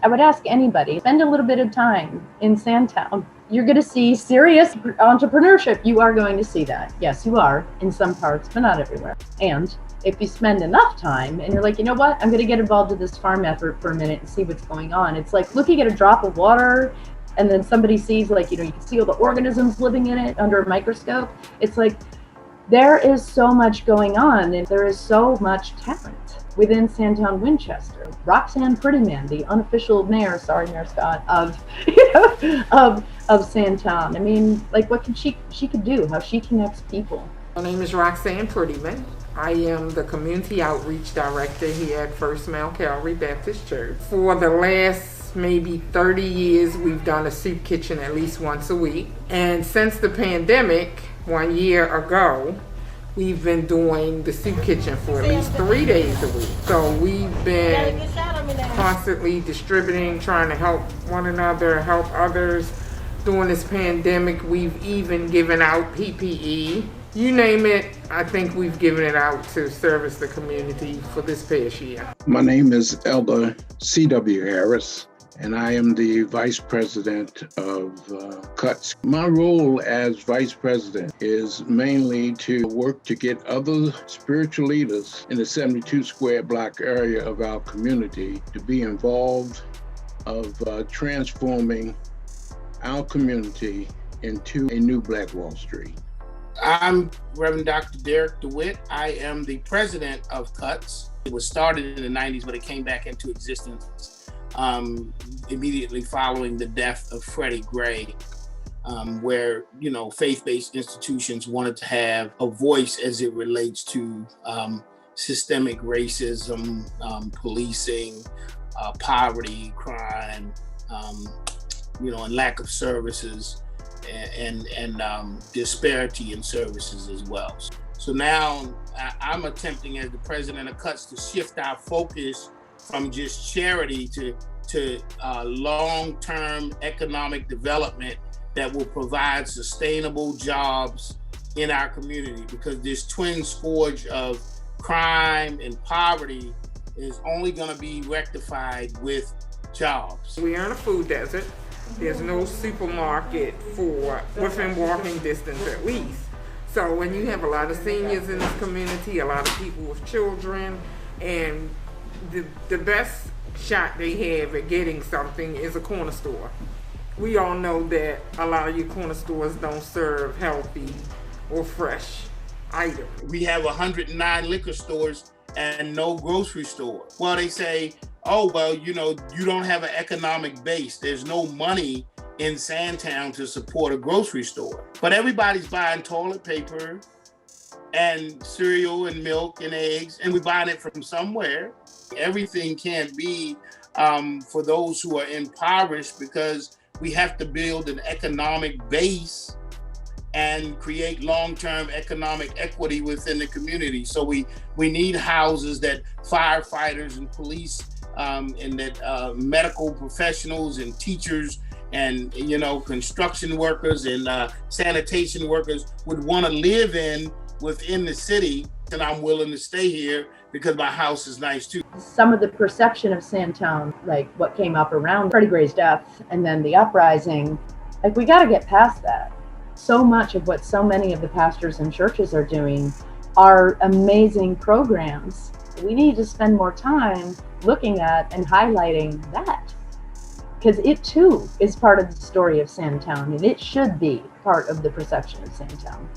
I would ask anybody, spend a little bit of time in Sandtown. You're going to see serious entrepreneurship. You are going to see that. Yes, you are in some parts, but not everywhere. And if you spend enough time and you're like, you know what, I'm going to get involved in this farm effort for a minute and see what's going on. It's like looking at a drop of water and then somebody sees, like, you know, you can see all the organisms living in it under a microscope. It's like there is so much going on and there is so much talent within Sandtown-Winchester. Roxanne Prettyman, the unofficial mayor, sorry, Mayor Scott, of Sandtown. I mean, like, what can she could do, how she connects people. My name is Roxanne Prettyman. I am the Community Outreach Director here at First Mount Calvary Baptist Church. For the last maybe 30 years, we've done a soup kitchen at least once a week. And since the pandemic, 1 year ago, we've been doing the soup kitchen for at least 3 days a week. So we've been constantly distributing, trying to help one another, help others. During this pandemic, we've even given out PPE. You name it, I think we've given it out to service the community for this past year. My name is Elder C.W. Harris, and I am the Vice President of CUTS. My role as Vice President is mainly to work to get other spiritual leaders in the 72 square block area of our community to be involved of transforming our community into a new Black Wall Street. I'm Reverend Dr. Derek DeWitt. I am the president of CUTS. It was started in the 90s, but it came back into existence immediately following the death of Freddie Gray, where, you know, faith-based institutions wanted to have a voice as it relates to systemic racism, policing, poverty, crime, you know, and lack of services, and disparity in services as well. So now I'm attempting as the president of CUTS to shift our focus from just charity to long-term economic development that will provide sustainable jobs in our community, because this twin scourge of crime and poverty is only going to be rectified with jobs. We are in a food desert. There's no supermarket within walking distance at least. So when you have a lot of seniors in this community, a lot of people with children, and the best shot they have at getting something is a corner store. We all know that a lot of your corner stores don't serve healthy or fresh items. We have 109 liquor stores and no grocery store. Well, they say, oh, well, you know, you don't have an economic base. There's no money in Sandtown to support a grocery store. But everybody's buying toilet paper and cereal and milk and eggs, and we're buying it from somewhere. Everything can't be for those who are impoverished, because we have to build an economic base and create long-term economic equity within the community. So we need houses that firefighters and police and that medical professionals and teachers and, you know, construction workers and sanitation workers would want to live in within the city. And I'm willing to stay here because my house is nice too. Some of the perception of Sandtown, like what came up around Freddie Gray's death and then the uprising, like, we got to get past that. So much of what so many of the pastors and churches are doing are amazing programs. We need to spend more time looking at and highlighting that, because it too is part of the story of Sandtown, and it should be part of the perception of Sandtown.